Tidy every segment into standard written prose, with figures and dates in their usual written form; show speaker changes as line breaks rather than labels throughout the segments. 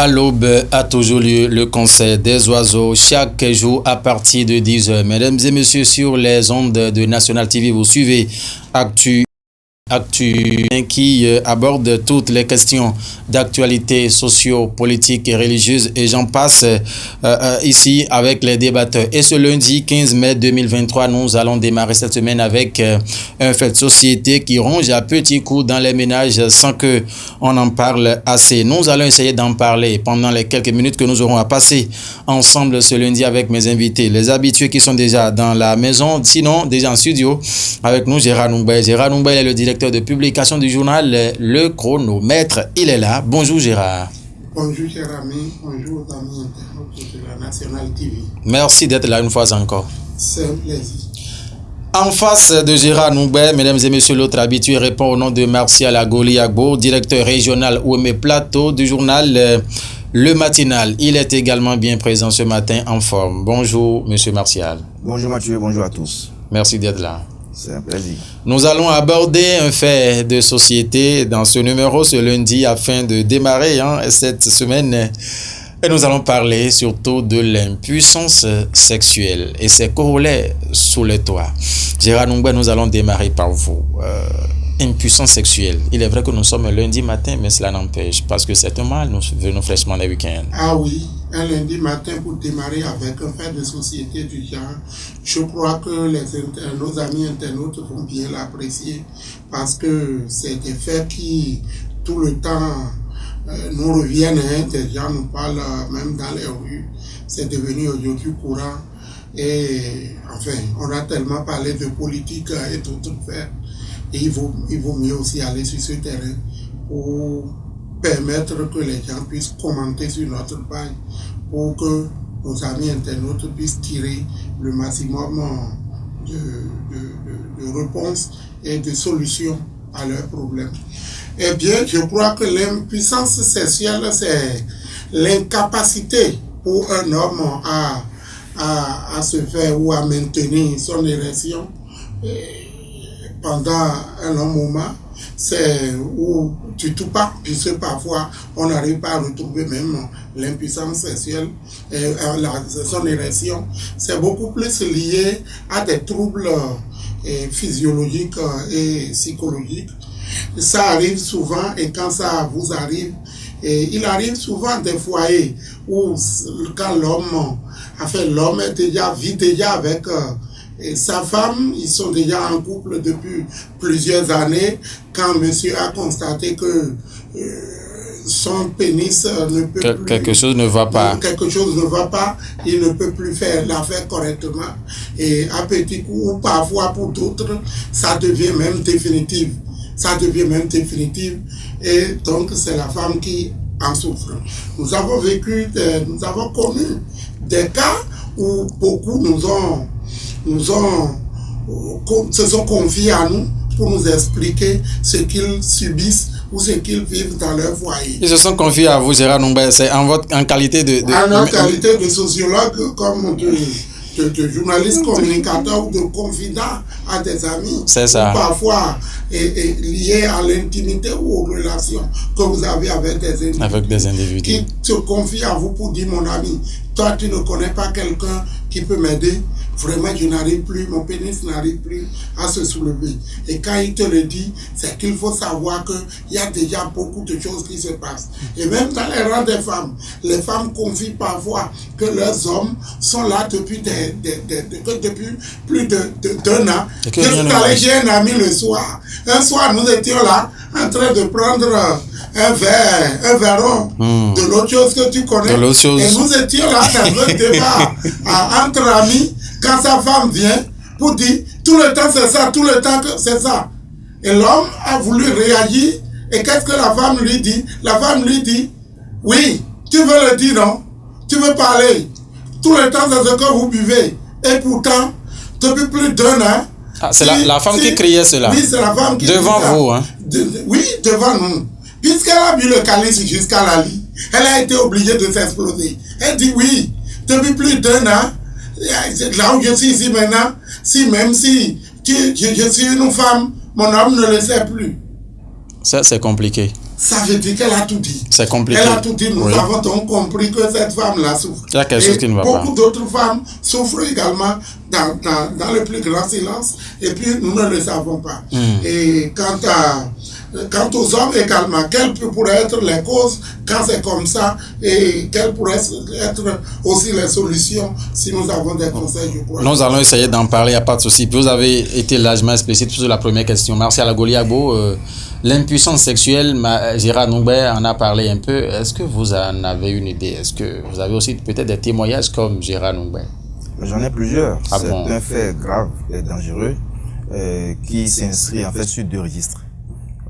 À l'aube a toujours lieu le concert des oiseaux chaque jour à partir de 10h. Mesdames et messieurs, sur les ondes de National TV, vous suivez Actu qui aborde toutes les questions d'actualité socio-politique et religieuse et j'en passe ici avec les débatteurs. Et ce lundi 15 mai 2023, nous allons démarrer cette semaine avec un fait de société qui ronge à petits coups dans les ménages sans que on en parle assez. Nous allons essayer d'en parler pendant les quelques minutes que nous aurons à passer ensemble ce lundi avec mes invités, les habitués qui sont déjà dans la maison, sinon déjà en studio avec nous, Gérard Noumbaye. Gérard Noumbaye est le directeur de publication du journal Le Chronomètre. Il est là. Bonjour Gérard.
Bonjour cher ami, bonjour aux amis internautes de la National TV.
Merci d'être là une fois encore.
C'est un plaisir.
En face de Gérard Noumbaye, mesdames et messieurs, l'autre habitué répond au nom de Martial Agoli-Agbo, directeur régional Ouémé Plateau du journal Le Matinal. Il est également bien présent ce matin en forme. Bonjour monsieur Martial.
Bonjour Mathieu, bonjour à tous.
Merci d'être là.
C'est un plaisir.
Nous allons aborder un fait de société dans ce numéro ce lundi afin de démarrer cette semaine. Et nous allons parler surtout de l'impuissance sexuelle et ses corollaires sous les toits. Gérard Noumbaye, nous allons démarrer par vous. Impuissance sexuelle. Il est vrai que nous sommes lundi matin, mais cela n'empêche parce que c'est un mal, nous venons fraîchement des week-ends.
Ah oui, un lundi matin pour démarrer avec un fait de société du genre. Je crois que nos amis internautes vont bien l'apprécier parce que c'est des faits qui, tout le temps, nous reviennent. Des gens nous parlent même dans les rues. C'est devenu aujourd'hui courant. Et enfin, on a tellement parlé de politique et d'autres faits. Et il vaut mieux aussi aller sur ce terrain pour permettre que les gens puissent commenter sur notre page pour que nos amis internautes puissent tirer le maximum de réponses et de solutions à leurs problèmes. Eh bien, je crois que l'impuissance sexuelle, c'est l'incapacité pour un homme à se faire ou à maintenir son érection pendant un long moment. C'est où tu tout pas, puisque parfois on n'arrive pas à retrouver même l'impuissance sexuelle et son érection. C'est beaucoup plus lié à des troubles physiologiques et psychologiques. Ça arrive souvent et quand ça vous arrive, il arrive souvent des foyers où quand l'homme vit déjà avec et sa femme, ils sont déjà en couple depuis plusieurs années. Quand monsieur a constaté que son pénis ne peut plus...
Quelque chose ne va pas.
Quelque chose ne va pas, il ne peut plus la faire correctement. Et à petit coup, ou parfois pour d'autres, ça devient même définitif. Et donc, c'est la femme qui en souffre. Nous avons connu des cas où beaucoup se sont confiés à nous pour nous expliquer ce qu'ils subissent ou ce qu'ils vivent dans leur foyer.
Ils se sont confiés à vous, Gérard Noumbaye, c'est en qualité
qualité de sociologue, comme de journaliste communicateur ou de confident à des amis.
C'est ça.
Ou parfois lié à l'intimité ou aux relations que vous avez avec des individus. Qui se confient à vous pour dire, mon ami, toi tu ne connais pas quelqu'un qui peut m'aider. Vraiment, je n'arrive plus, mon pénis n'arrive plus à se soulever. Et quand il te le dit, c'est qu'il faut savoir qu'il y a déjà beaucoup de choses qui se passent. Et même dans les rangs des femmes, les femmes confient parfois que leurs hommes sont là depuis plus d'un an. J'ai un ami le soir. Un soir, nous étions là en train de prendre un verre de l'autre chose que tu connais. Et nous étions là dans un débat entre amis. Quand sa femme vient pour dire tout le temps c'est ça, tout le temps c'est ça. Et l'homme a voulu réagir. Et qu'est-ce que la femme lui dit? La femme lui dit, oui, tu veux le dire, non? Tu veux parler. Tout le temps c'est ce que vous buvez. Et pourtant, depuis plus d'un an.
Ah, c'est la femme qui criait cela.
Oui, c'est la femme qui
devant vous, hein?
Oui, devant nous. Puisqu'elle a bu le calice jusqu'à la lit, elle a été obligée de s'exploser. Elle dit oui, depuis plus d'un an, là où je suis ici maintenant, même si je suis une femme, mon homme ne le sait plus.
Ça, c'est compliqué.
ça veut dire qu'elle a tout dit.
C'est compliqué.
Elle a tout dit. Nous avons donc compris que cette femme-là souffre.
Il y a quelque chose qui ne va pas.
Beaucoup d'autres femmes souffrent également dans le plus grand silence. Et puis, nous ne le savons pas. Et quant aux hommes également, quelles pourraient être les causes quand c'est comme ça et quelles pourraient être aussi les solutions si nous avons des conseils, je crois.
Nous allons essayer d'en parler, il n'y a pas de souci. Vous avez été largement explicite sur la première question. Martial Agoliabo, l'impuissance sexuelle, Gérard Noumbert en a parlé un peu. Est-ce que vous en avez une idée? Est-ce que vous avez aussi peut-être des témoignages comme Gérard Noumbert?
J'en ai plusieurs.
Ah
c'est
bon?
un fait grave et dangereux qui s'inscrit en fait sur 2 registres.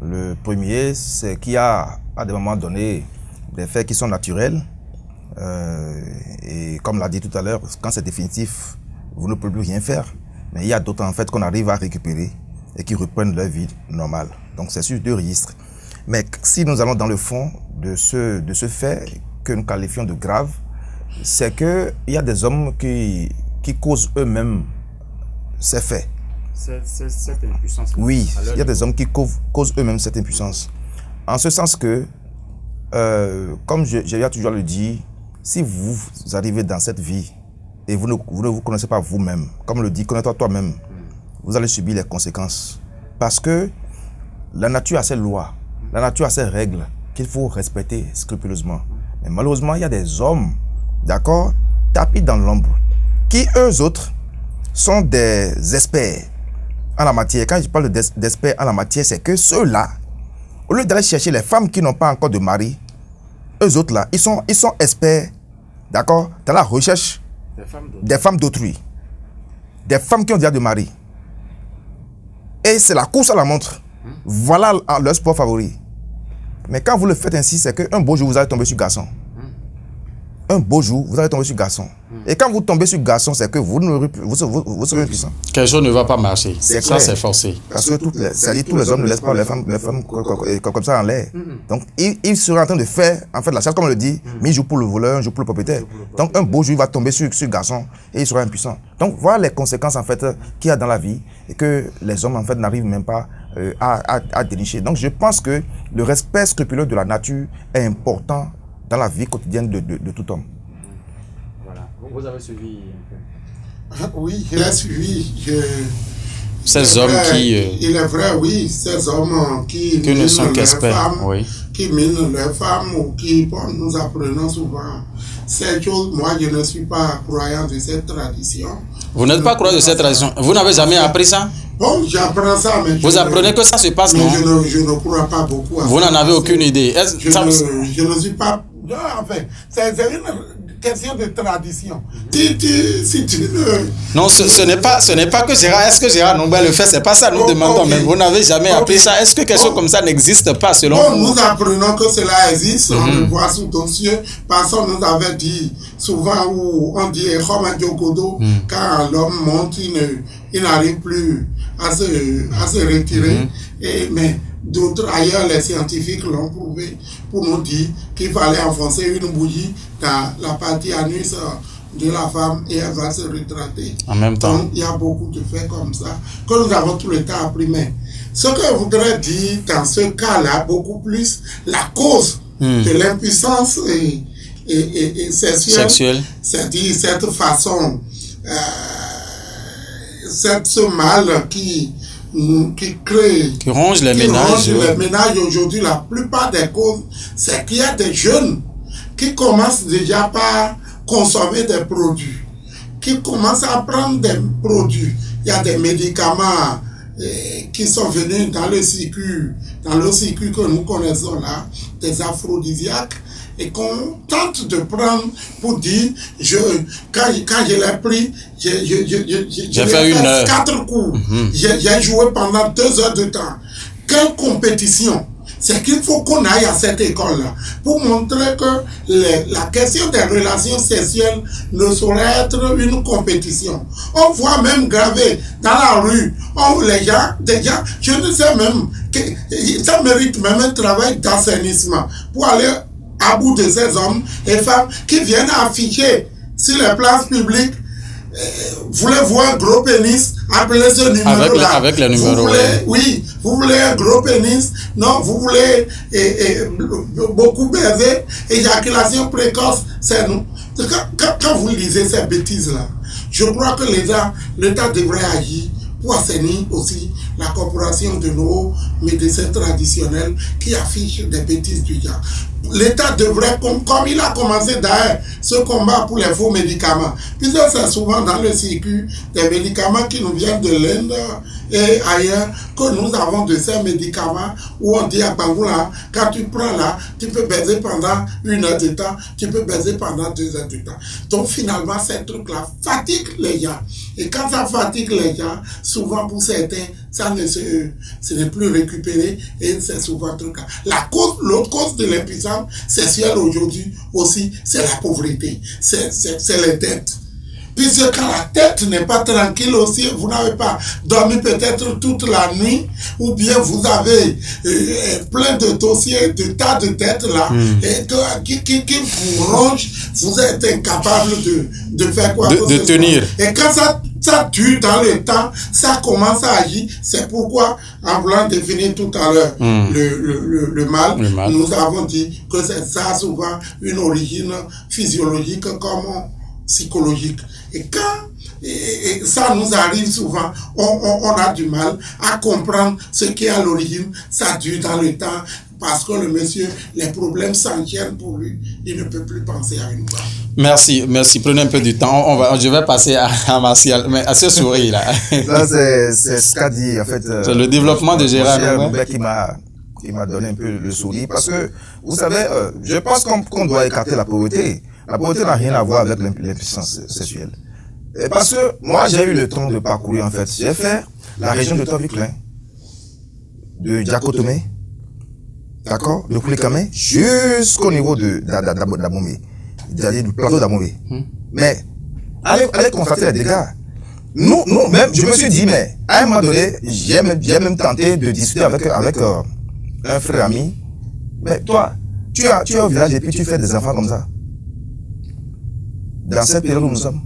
Le premier, c'est qu'il y a à des moments donnés des faits qui sont naturels et comme l'a dit tout à l'heure, quand c'est définitif, vous ne pouvez plus rien faire. Mais il y a d'autres en fait qu'on arrive à récupérer et qui reprennent leur vie normale. Donc c'est sur 2 registres. Mais si nous allons dans le fond de ce fait que nous qualifions de grave, c'est qu'il y a des hommes qui causent eux-mêmes ces faits.
Cette impuissance.
Oui, il y a des hommes qui causent eux-mêmes cette impuissance. En ce sens que, comme j'ai toujours le dit, si vous arrivez dans cette vie et vous ne vous connaissez pas vous-même, comme le dit, connais-toi toi-même, vous allez subir les conséquences. Parce que la nature a ses lois, la nature a ses règles qu'il faut respecter scrupuleusement. Mais malheureusement, il y a des hommes, d'accord, tapis dans l'ombre, qui eux autres sont des experts en la matière. Quand je parle d'experts en la matière, c'est que ceux-là, au lieu d'aller chercher les femmes qui n'ont pas encore de mari, eux autres là, ils sont experts, d'accord, dans la recherche des femmes d'autrui, des femmes qui ont déjà de mari. Et c'est la course à la montre. Voilà leur sport favori. Mais quand vous le faites ainsi, c'est qu'un beau jour, vous allez tomber sur garçon. Un beau jour, vous allez tomber sur garçon. Et quand vous tombez sur garçon, c'est que vous serez impuissant.
Quelque chose ne va pas marcher.
C'est
ça,
clair.
c'est forcé.
Parce que tous les hommes ne laissent pas les femmes comme ça en l'air. Donc, il sera en train de faire, en fait, la chasse, comme on le dit, mais un jour pour le voleur, un jour pour le propriétaire. Donc, un beau jour, il va tomber sur garçon et il sera impuissant. Donc, voilà les conséquences, en fait, qu'il y a dans la vie et que les hommes, en fait, n'arrivent même pas à dénicher. Donc, je pense que le respect scrupuleux de la nature est important dans la vie quotidienne de tout homme.
Voilà. Vous avez suivi un peu.
Oui, il a suivi.
Ces hommes qui...
Il est vrai, oui, ces hommes qui
ne sont
minent
qu'experts,
leurs femmes,
oui.
qui minent leurs femmes ou qui, bon, nous apprenons souvent ces choses. Moi, je ne suis pas croyant de cette tradition.
Vous n'êtes pas croyant de cette tradition? Vous n'avez jamais appris ça?
Bon, j'apprends ça, mais...
Vous apprenez que ça se passe,
mais
non?
je ne crois pas beaucoup à ça.
Vous n'en avez aucune idée?
Je ne suis pas... Non, enfin, c'est une question de tradition. Si tu ne...
Non, ce n'est pas que Gérard... Est-ce que Gérard Noumbert le fait? C'est pas ça, nous demandons. Okay. Mais vous n'avez jamais appris ça. Est-ce que quelque chose comme ça n'existe pas, selon vous?
Nous apprenons que cela existe. On le voit sous nos yeux. Personne nous avait dit souvent où on dit quand l'homme monte, il n'arrive plus à se retirer. Mais d'autres ailleurs, les scientifiques l'ont prouvé pour nous dire qu'il fallait enfoncer une bougie dans la partie anus de la femme et elle va se rétracter.
En même temps.
Donc, il y a beaucoup de faits comme ça que nous avons tout le temps appris. Mais ce que je voudrais dire dans ce cas-là, beaucoup plus, la cause de l'impuissance et sexuelle, c'est-à-dire cette façon, ce mal qui crée,
qui ronge les ménages.
Les ménages aujourd'hui, la plupart des causes, c'est qu'il y a des jeunes qui commencent déjà par consommer des produits, qui commencent à prendre des produits. Il y a des médicaments qui sont venus dans le circuit que nous connaissons là, des aphrodisiaques, et qu'on tente de prendre pour dire, quand je l'ai pris, j'ai fait 4 coups. J'ai joué pendant 2 heures de temps. Quelle compétition! C'est qu'il faut qu'on aille à cette école-là pour montrer que la question des relations sexuelles ne saurait être une compétition. On voit même gravé dans la rue, les gens, déjà, je ne sais même, que ça mérite même un travail d'assainissement pour aller à bout de ces hommes et femmes qui viennent afficher sur les places publiques, voulez voir un gros pénis appelez ce numéro-là.
Avec le numéro.
Vous voulez un gros pénis? Non, vous voulez beaucoup baiser? Éjaculation précoce, c'est nous. Quand vous lisez ces bêtises-là, je crois que l'État devrait agir pour assainir aussi la corporation de nos médecins traditionnels qui affichent des bêtises du genre. L'État devrait, comme il a commencé d'ailleurs ce combat pour les faux médicaments, puisque c'est souvent dans le circuit des médicaments qui nous viennent de l'Inde et ailleurs que nous avons de ces médicaments où on dit à Bangoula, quand tu prends là, tu peux baiser pendant 1 heure de temps, tu peux baiser pendant 2 heures de temps. Donc finalement, ces trucs-là fatiguent les gens. Et quand ça fatigue les gens, souvent pour certains, ce n'est plus récupéré et c'est souvent un truc là. L'autre cause de l'impuissance sexuelle aujourd'hui aussi, c'est la pauvreté, c'est les dettes. Puisque quand la tête n'est pas tranquille aussi, vous n'avez pas dormi peut-être toute la nuit, ou bien vous avez plein de dossiers, de tas de têtes là, et qui vous rongent, vous êtes incapable de faire quoi
de tenir.
Et quand ça dure dans le temps, ça commence à agir. C'est pourquoi, en voulant définir tout à l'heure le mal, nous avons dit que c'est ça souvent une origine physiologique comme psychologique. Et quand ça nous arrive souvent, on a du mal à comprendre ce qui est à l'origine. Ça dure dans le temps parce que le monsieur, les problèmes s'enchaînent pour lui. Il ne peut plus penser à une femme.
Merci. Prenez un peu du temps. Je vais passer à Martial, mais à ce sourire là.
Ça c'est ce qu'a dit en fait.
C'est le développement de Gérard
qui m'a donné un peu le sourire parce que vous savez, je pense qu'on doit écarter la pauvreté. La pauvreté n'a rien à voir avec l'impuissance sexuelle. Et parce que moi, j'ai eu le temps de parcourir, en fait. J'ai fait la région de Tovikling, de Diakotomé, d'accord, de Koulikame, jusqu'au niveau d'Abomey, du plateau d'Abomey. Mais, allez constater les dégâts. Nous, même, je me suis dit, mais, à un moment donné, j'ai même tenté de discuter avec un frère ami. Mais toi, tu es au village et puis tu fais des enfants comme ça. Dans cette période où nous sommes.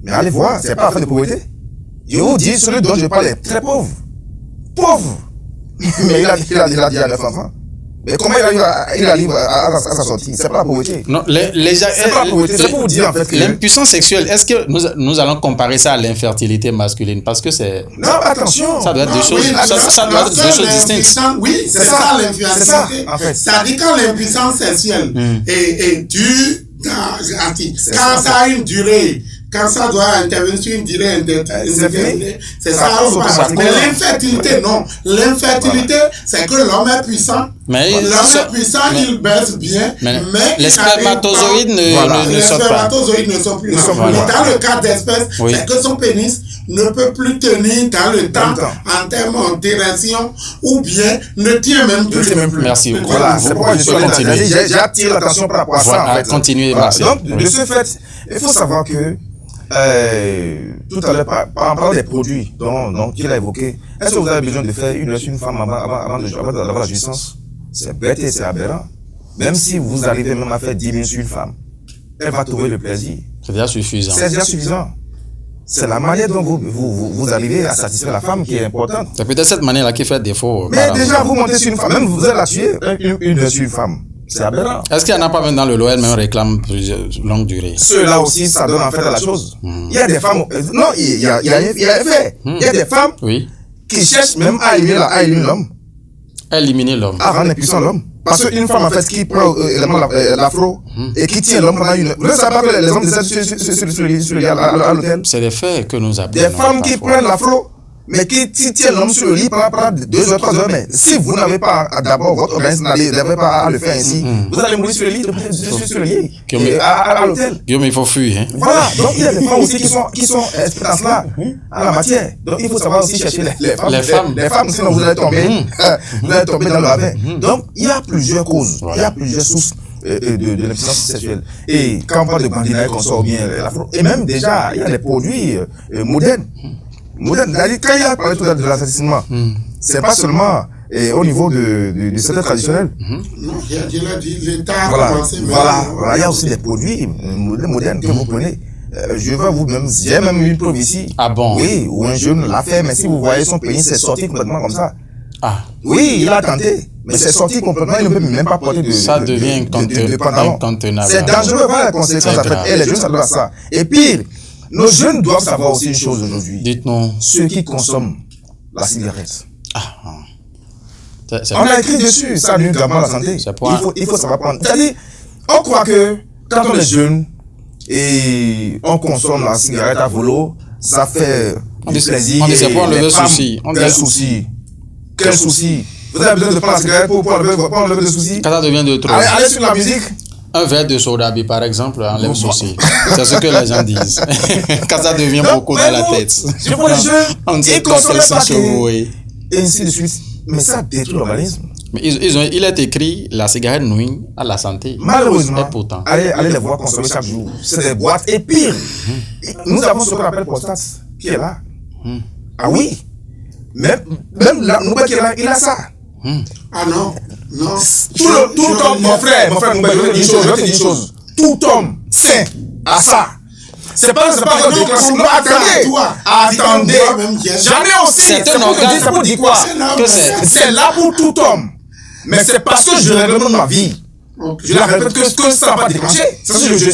Mais allez voir, c'est pas affaire de pauvreté. Je vous dis, celui dont je parle est très pauvre. Pauvre. Mais il a déjà 9 enfants. Mais comment il arrive à sa sortie? C'est pas la pauvreté.
Non,
c'est pas la pauvreté, c'est pour vous dire en fait que...
L'impuissance sexuelle, est-ce que nous allons comparer ça à l'infertilité masculine? Parce que c'est...
Non, attention.
Ça doit être deux choses, ça doit être deux choses distinctes.
Oui, c'est ça l'infertilité. C'est ça, en fait. C'est-à-dire quand l'impuissance sexuelle est due quand ça a une durée, quand ça doit intervenir sur une durée indéterminée, c'est ça. Mais l'infertilité, non. L'infertilité, c'est que l'homme est puissant. L'homme est puissant, il baisse bien, mais
les spermatozoïdes ne sortent pas.
Les spermatozoïdes ne sont plus. Mais dans le cas d'espèce, c'est que son pénis ne peut plus tenir dans le temps en termes d'érection ou bien ne tient même plus.
Merci.
Voilà, c'est pourquoi je suis continué. J'attire l'attention par rapport à ça. En fait.
Continuez,
merci. Donc, de ce fait, il faut savoir que tout à l'heure, par rapport des produits dont il a évoqué, est-ce que vous avez besoin de faire une femme avant d'avoir la jouissance? C'est bête et c'est aberrant. Même si vous arrivez même à faire 10 minutes sur une femme, elle va trouver le plaisir.
C'est déjà suffisant.
C'est déjà suffisant. C'est la manière dont vous arrivez à satisfaire la femme qui est importante.
C'est peut-être cette manière-là qui fait défaut.
Mais déjà, vous montez sur une femme, même vous allez la tuer, une sur une femme. C'est aberrant.
Est-ce qu'il n'y en a pas même dans le LOL, même réclame plusieurs longue durée?
Ceux-là aussi, ça donne en fait à la chose. Il y a des femmes, non, il y a effet. Il y a des femmes qui cherchent même à éliminer l'homme.
Éliminer l'homme.
À rendre impuissant l'homme. Parce qu'une femme, en fait, qui prend l'afro et qui tient l'homme pendant une heure. Vous ne savez pas que les hommes descendent sur le lit à l'hôtel?
C'est des faits que nous apprenons.
Des femmes qui prennent l'afro, mais qui tiennent l'homme sur le lit pendant 2 heures, 3 heures. Mais si vous n'avez pas, d'abord, votre organisme n'avait pas à le faire ainsi, vous allez mourir sur le lit, sur le lit, à l'hôtel.
Mais il faut fuir, hein.
Voilà. Donc, il y a des femmes aussi qui sont expertes là, en la matière. Donc, il faut savoir aussi chercher les femmes. Les femmes, sinon vous allez tomber, dans le ravin. Donc, il y a plusieurs causes. Il y a plusieurs sources de l'impuissance sexuelle. Et quand on parle de bandinage, qu'on sort bien l'afro, et même déjà, il y a des produits modernes. Quand il a parlé tout à l'heure de l'assassinat, c'est pas seulement au niveau du secteur traditionnel.
Non, il a dit l'État a
commencé. Voilà, il y a aussi des produits modernes que vous prenez. je vais vous-même, j'ai même une preuve ici.
Ah bon?
Oui, où un jeune l'a fait, mais si vous voyez son pénis, c'est sorti complètement comme ça.
Ah.
Oui, il a tenté, mais c'est sorti complètement, il ne peut même pas porter de pantalon. C'est dangereux, voilà les conséquences en fait. Et les jeunes, ça doit ça. Et pire, nos jeunes doivent savoir aussi une chose aujourd'hui.
Dites-nous.
Ceux qui consomment la cigarette.
Ah.
On a écrit dessus, ça nuit gravement à la santé. Il faut savoir prendre. C'est-à-dire, on croit que quand on est jeune et on consomme la cigarette à volo, ça fait du plaisir.
On ne sait pas enlever le souci.
Quel souci? Quel souci? Vous avez besoin de prendre la cigarette pour enlever le souci?
Quand ça devient de trop.
Allez sur la musique.
Un verre de soda, par exemple, enlève le souci. C'est ce que les gens disent. Quand ça devient beaucoup dans la tête.
Je vois les jeunes,
on ne sait pas quels sont chevaux.
Et ainsi de suite. Mais ça détruit l'organisme.
Mais il est écrit, la cigarette nuit à la santé.
Malheureusement,
et pourtant.
Allez les voir consommer chaque jour. C'est des boîtes. Et pire, nous avons ce qu'on appelle prostate, qui est là. Ah oui. Même là, nous qui est là, il a ça.
Ah non, non.
Tout homme, mon frère, je vais te dire une chose. Tout homme sain a ça. C'est pas que déclencher. Non, attendez. Jamais aussi. C'est pour dire quoi? C'est là pour tout homme. Mais c'est parce que je règle ma vie. Je la répète que ça n'a pas déclenché. C'est ce que je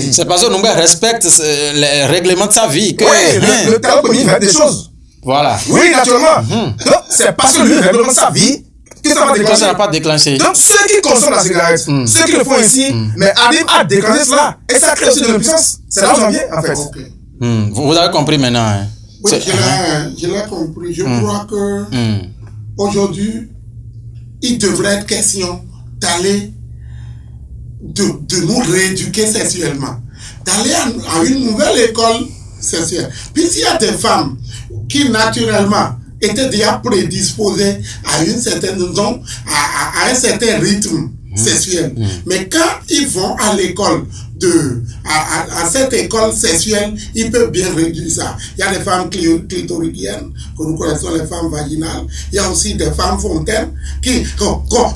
dis.
C'est parce que nous respecte les règlements de sa vie.
Oui, le talent peut faire des choses.
Voilà.
Oui, naturellement. Donc, c'est parce que lui règle sa vie que ça
n'a pas déclenché.
Donc, ceux qui consomment la cigarette, ceux qui le font ici, mais arrivent à déclencher cela. Et ça crée aussi de l'impuissance. C'est là où j'en viens, en fait.
Vous avez compris maintenant. Hein?
Oui, je l'ai compris. Je crois que aujourd'hui, il devrait être question d'aller, de nous rééduquer sexuellement, d'aller à une nouvelle école sexuelle. Puis s'il y a des femmes qui naturellement étaient déjà prédisposées à une certaine zone, à un certain rythme sexuel. Mais quand ils vont à l'école à cette école sexuelle, ils peuvent bien réduire ça. Il y a des femmes clitoridiennes, que nous connaissons les femmes vaginales. Il y a aussi des femmes fontaines qui,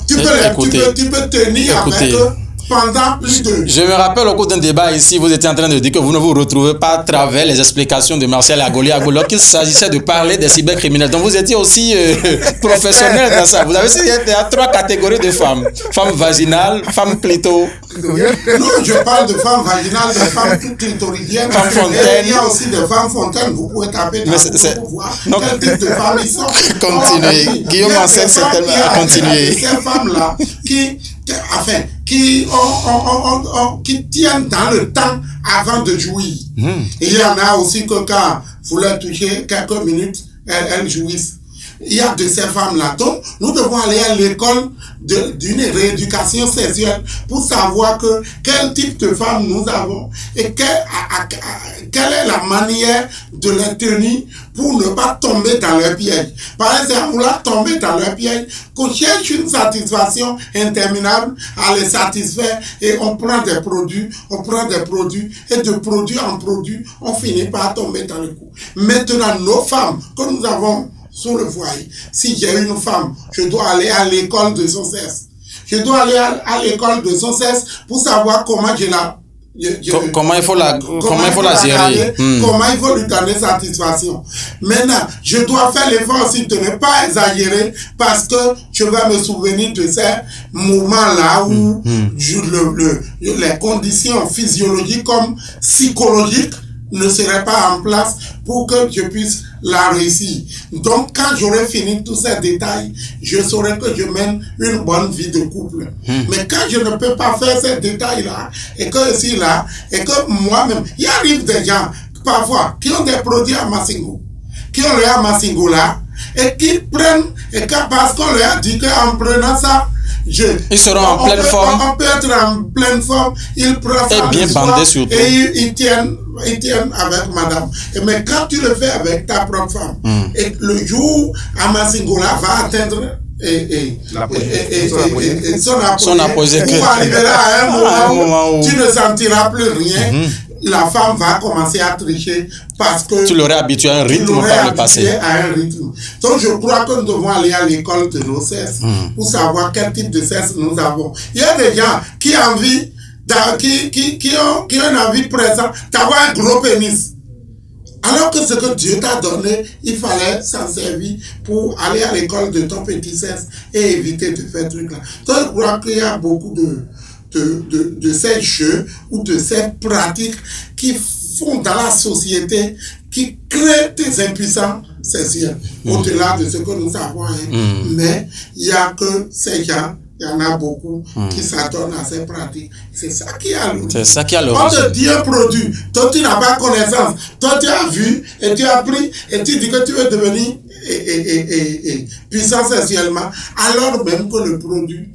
tu peux tenir avec eux pendant plus de...
Je me rappelle au cours d'un débat ici, vous étiez en train de dire que vous ne vous retrouvez pas à travers les explications de Martial Agoli qu'il s'agissait de parler des cybercriminels. Donc vous étiez aussi professionnel dans ça. Vous avez dit qu'il y a 3 catégories de femmes. Femmes vaginales, femmes clito.
Non, je parle de femmes vaginales, de femmes clitoridiennes.
Femmes fontaines.
Il y a aussi des femmes fontaines. Vous pouvez taper dans Google pour voir quel type de femmes ils sont.
Continuez. Guillaume enseigne certainement à continuer.
Ces femmes-là qui tiennent dans le temps avant de jouir. Il y en a aussi que quand vous leur touchez quelques minutes, elles jouissent. Il y a de ces femmes-là. Donc, nous devons aller à l'école d'une rééducation sexuelle pour savoir quel type de femmes nous avons et quelle est la manière de les tenir pour ne pas tomber dans leur piège. Par exemple, on l'a tombé dans leur piège, qu'on cherche une satisfaction interminable à les satisfaire et on prend des produits et de produit en produit, on finit par tomber dans le coup. Maintenant, nos femmes que nous avons sur le foyer, si j'ai une femme, je dois aller à l'école de son sexe. Je dois aller à l'école de son sexe pour savoir comment comment il faut la gérer. Comment il faut lui donner satisfaction. Maintenant, je dois faire l'effort aussi de ne pas exagérer parce que je vais me souvenir de ces moments-là où les conditions physiologiques comme psychologiques ne seraient pas en place pour que je puisse la réussir. Donc, quand j'aurai fini tous ces détails, je saurai que je mène une bonne vie de couple. Mais quand je ne peux pas faire ces détails-là, et que ici, là, et que moi-même, il arrive des gens, parfois, qui ont des produits à Massingo, qui ont les à Massingo là, et qui prennent, et parce qu'on leur a dit qu'en prenant ça,
ils seront en pleine forme.
On peut être en pleine forme. Ils prennent ça
et bien bandés surtout.
Et ils tiennent avec madame. Mais quand tu le fais avec ta propre femme, et le jour Amasingola va atteindre son apogée, pour arriver là à un moment où tu ne sentiras plus rien. La femme va commencer à tricher parce que
tu l'aurais habitué à un rythme par le passé.
Donc je crois que nous devons aller à l'école de nos sexes pour savoir quel type de sexe nous avons. Il y a des gens qui ont envie qui ont un avis présent d'avoir un gros pénis. Alors que ce que Dieu t'a donné, il fallait s'en servir pour aller à l'école de ton petit sexe et éviter de faire ce truc-là. Donc, je crois qu'il y a beaucoup de ces jeux ou de ces pratiques qui font dans la société, qui créent des impuissants sexuels, au-delà de ce que nous savons. Mais il n'y a que ces gens. Il y en a beaucoup qui s'adonnent à ces pratiques. C'est ça qui a l'origine.
C'est ça qui a l'origine.
On te dit un produit, toi tu n'as pas connaissance, toi tu as vu et tu as pris et tu dis que tu veux devenir puissant sexuellement, alors même que le produit,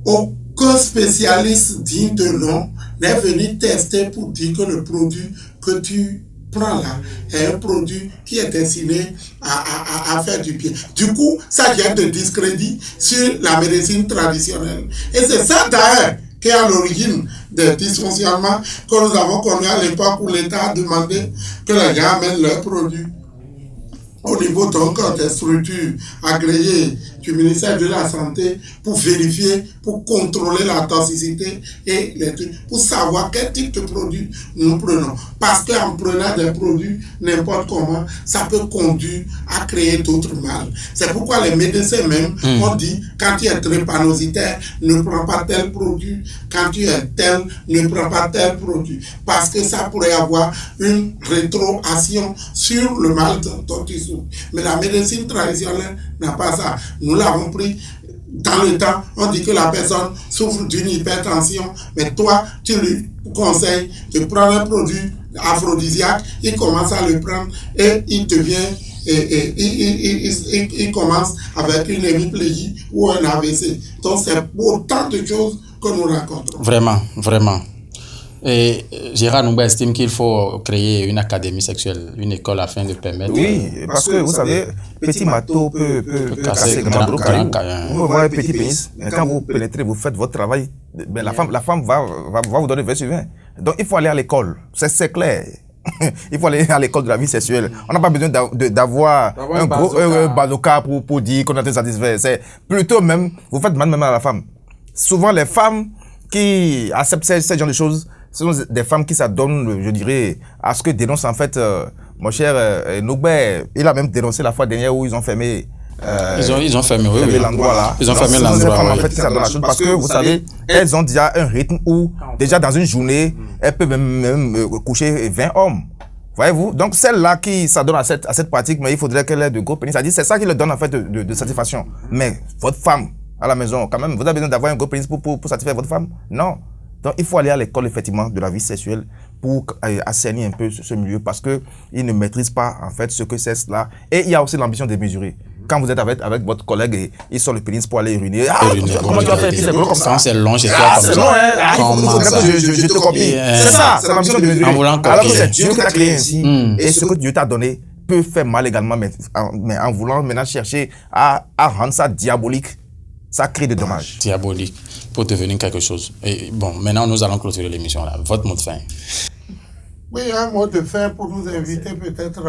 aucun spécialiste digne de nom n'est venu tester pour dire que le produit que tu prends là est un produit qui est destiné à faire du bien. Du coup, ça vient de discrédit sur la médecine traditionnelle. Et c'est ça d'ailleurs qui est à l'origine des dysfonctionnements que nous avons connus à l'époque où l'État a demandé que les gens amènent leurs produits au niveau donc des structures agréées du ministère de la Santé pour vérifier, pour contrôler la toxicité et les trucs, pour savoir quel type de produit nous prenons. Parce qu'en prenant des produits n'importe comment, ça peut conduire à créer d'autres mal. C'est pourquoi les médecins même ont dit, quand tu es drépanocytaire, ne prends pas tel produit, quand tu es tel, ne prends pas tel produit. Parce que ça pourrait avoir une rétroaction sur le mal dont tu souffres. Mais la médecine traditionnelle n'a pas ça. Nous l'avons pris dans le temps. On dit que la personne souffre d'une hypertension, mais toi, tu lui conseilles de prendre un produit aphrodisiaque, il commence à le prendre et il devient, il commence avec une hémiplégie ou un AVC. Donc c'est autant de choses que nous racontons.
Vraiment, vraiment. Et Gérard Numba estime qu'il faut créer une académie sexuelle, une école afin de permettre...
Oui, parce que vous savez, petit matos peut casser grand gros caillou. Vous pouvez avoir un petit pénis, mais quand vous pénétrez, vous faites votre travail, ben la femme va vous donner 20 sur 20. Donc il faut aller à l'école, c'est clair. Il faut aller à l'école de la vie sexuelle. On n'a pas besoin d'avoir un gros bazooka pour dire qu'on a été satisfait. C'est plutôt même, vous faites mal même à la femme. Souvent les femmes qui acceptent ce genre de choses, ce sont des femmes qui s'adonnent, je dirais, à ce que dénonce en fait mon cher Nogbert. Il a même dénoncé la fois dernière où ils ont fermé
ils ont fermé, oui.
l'endroit là.
Ils ont fermé l'endroit.
Ces femmes en fait qui s'adonnent à la chose parce que vous savez, elles ont déjà un rythme où déjà dans une journée, elles peuvent même coucher 20 hommes. Voyez-vous? Donc celle-là qui s'adonne à cette pratique, mais il faudrait qu'elle ait de gros pénis. C'est ça qui leur donne en fait de satisfaction. Mais votre femme à la maison, quand même, vous avez besoin d'avoir un gros pénis pour satisfaire votre femme? Non. Donc, il faut aller à l'école, effectivement, de la vie sexuelle pour assainir un peu ce milieu parce que ils ne maîtrisent pas, en fait, ce que c'est cela. Et il y a aussi l'ambition de mesurer. Quand vous êtes avec votre collègue et ils sont le pénis pour aller uriner. Comment tu vas faire? C'est gros comme ça.
C'est long chez toi comme ça.
C'est long, hein? Comment ça? Je te copie. C'est ça, c'est l'ambition de mesurer. Alors que c'est Dieu qui t'a créé ainsi. Et ce que Dieu t'a donné peut faire mal également, mais en voulant maintenant chercher à rendre ça diabolique, ça crée des dommages.
Diabolique. Pour devenir quelque chose. Et bon, maintenant nous allons clôturer l'émission là. Votre mot de fin.
Oui, un mot de fin pour nous inviter peut-être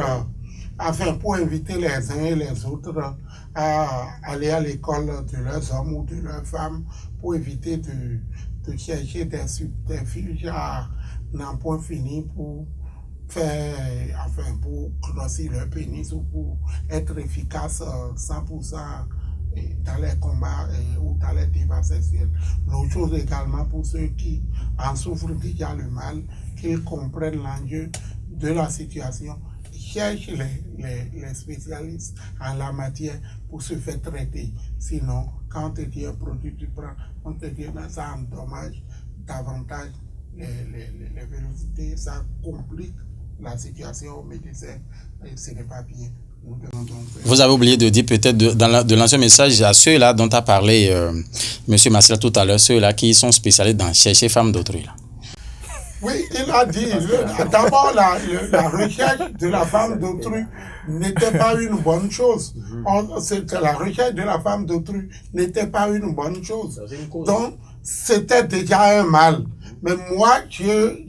pour inviter les uns et les autres à aller à l'école de leurs hommes ou de leurs femmes pour éviter de chercher des subterfuges à n'en point fini pour pour grossir leur pénis ou pour être efficace 100% dans les combats ou dans les débats sexuels. L'autre chose également pour ceux qui en souffrent déjà le mal, qu'ils comprennent l'enjeu de la situation, cherchent les spécialistes en la matière pour se faire traiter. Sinon, quand on te dit un produit tu prends, on te dit que ça endommage davantage les vélocités, ça complique la situation aux médecins et ce n'est pas bien.
Vous avez oublié de dire peut-être de l'ancien message à ceux-là dont a parlé M. Marcel tout à l'heure, ceux-là qui sont spécialistes dans chercher femmes d'autrui.
Oui, il a dit, d'abord la recherche de la femme d'autrui n'était pas une bonne chose. La recherche de la femme d'autrui n'était pas une bonne chose. Donc, c'était déjà un mal. Mais moi, j'ai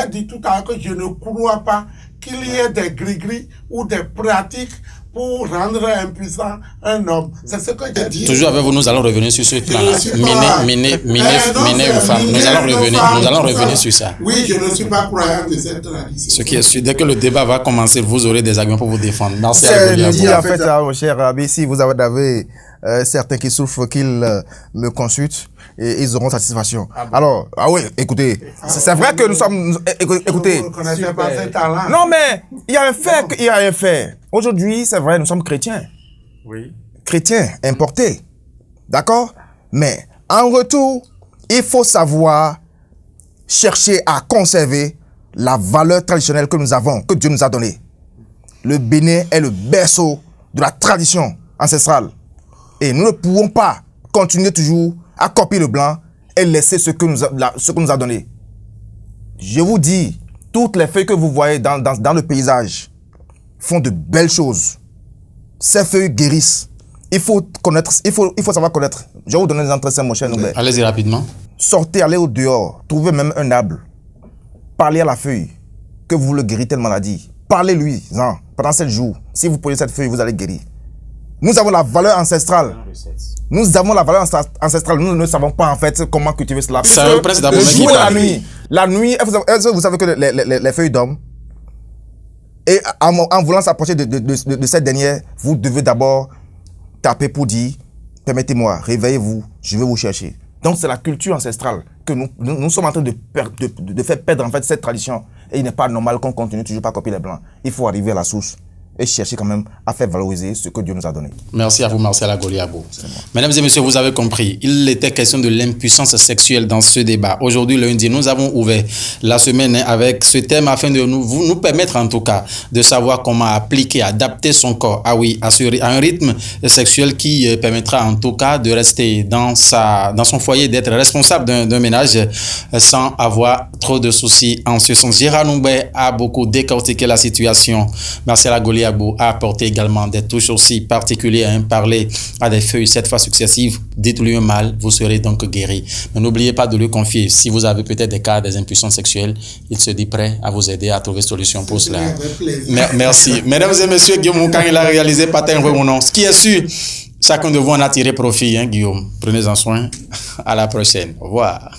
dit tout à l'heure que je ne crois pas qu'il y ait des gris-gris ou des pratiques pour rendre impuissant un homme. C'est ce que je dis.
Toujours avec vous, nous allons revenir sur ce plan-là. Miner une femme. Nous allons revenir sur ça.
Oui, je ne suis pas croyant de cette tradition.
Ce qui est sûr, dès que le débat va commencer, vous aurez des arguments pour vous défendre. Merci
à vous. En fait, mon cher Abi, si vous avez certains qui souffrent, qu'ils me consultent et ils auront satisfaction. Alors, oui, écoutez, c'est vrai que nous sommes... Écoutez.
Vous ne connaissez pas ce talent.
Non, mais il y a un fait. Aujourd'hui, c'est vrai, nous sommes chrétiens.
Oui.
Chrétiens, importés. D'accord? Mais en retour, il faut savoir chercher à conserver la valeur traditionnelle que nous avons, que Dieu nous a donnée. Le Bénin est le berceau de la tradition ancestrale. Et nous ne pouvons pas continuer toujours à copier le blanc et laisser ce que nous a donné. Je vous dis, toutes les feuilles que vous voyez dans le paysage font de belles choses. Ces feuilles guérissent. Il faut savoir connaître. Je vais vous donner des entretiens, mon cher Noubert.
Allez-y rapidement.
Sortez, allez au dehors, trouvez même un arbre. Parlez à la feuille que vous le guérit telle maladie. Parlez-lui pendant 7 jours. Si vous prenez cette feuille, vous allez guérir. Nous avons la valeur ancestrale. Nous ne savons pas en fait comment cultiver cela.
C'est un prince d'abord qui parle.
La nuit, vous savez que les feuilles dorment. Et en voulant s'approcher de cette dernière, vous devez d'abord taper pour dire, permettez-moi, réveillez-vous, je vais vous chercher. Donc c'est la culture ancestrale que nous sommes en train de faire perdre en fait cette tradition. Et il n'est pas normal qu'on continue toujours pas copier les blancs. Il faut arriver à la source et chercher quand même à faire valoriser ce que Dieu nous a donné.
Merci à vous, Marcel Agoliabo. Mesdames et messieurs, vous avez compris, il était question de l'impuissance sexuelle dans ce débat. Aujourd'hui, lundi, nous avons ouvert la semaine avec ce thème afin de nous permettre en tout cas de savoir comment appliquer, adapter son corps à un rythme sexuel qui permettra en tout cas de rester dans son foyer, d'être responsable d'un ménage sans avoir trop de soucis en ce sens. Gérard Noubert a beaucoup décortiqué la situation. Marcel Agoliabo a apporté également des touches aussi particulières, parler à des feuilles 7 fois successives. Dites-lui un mal, vous serez donc guéri. Mais n'oubliez pas de lui confier. Si vous avez peut-être des cas des impuissances sexuelles, il se dit prêt à vous aider à trouver solution pour cela. Merci. Mesdames et messieurs, Guillaume Moukan, il a réalisé Patin Remonon. Ce qui est sûr, chacun de vous en a tiré profit, Guillaume. Prenez-en soin. À la prochaine. Au revoir.